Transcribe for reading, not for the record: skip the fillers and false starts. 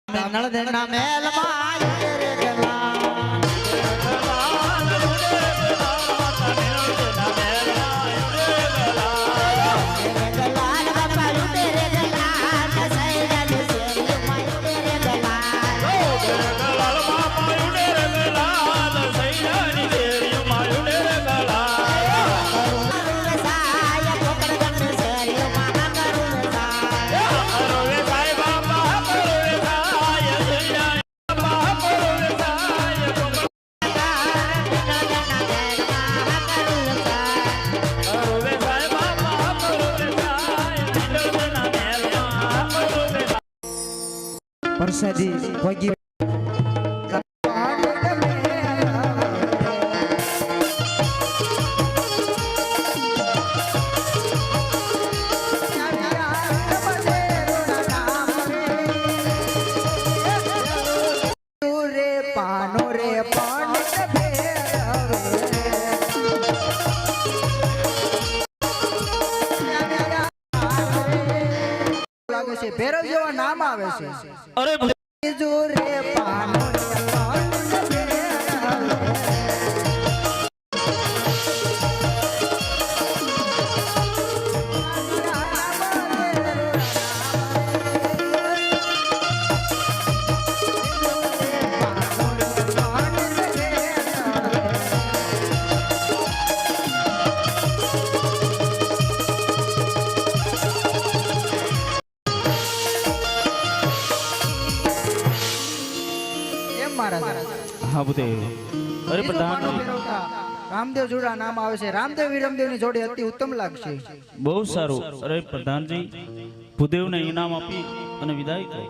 નળદના મેલમાં રે ગલા પરસાદી ભોગી ભેરવ જેવા નામ આવે છે અરે રે પાનો હા બુધે અરે પ્રધાન રામદેવ જોડા નામ આવે છે રામદેવ વિરમદેવ ની જોડી અતિ ઉત્તમ લાગશે બહુ સારું અરે પ્રધાનજી ભૂદેવને ઇનામ આપી અને વિદાય કરી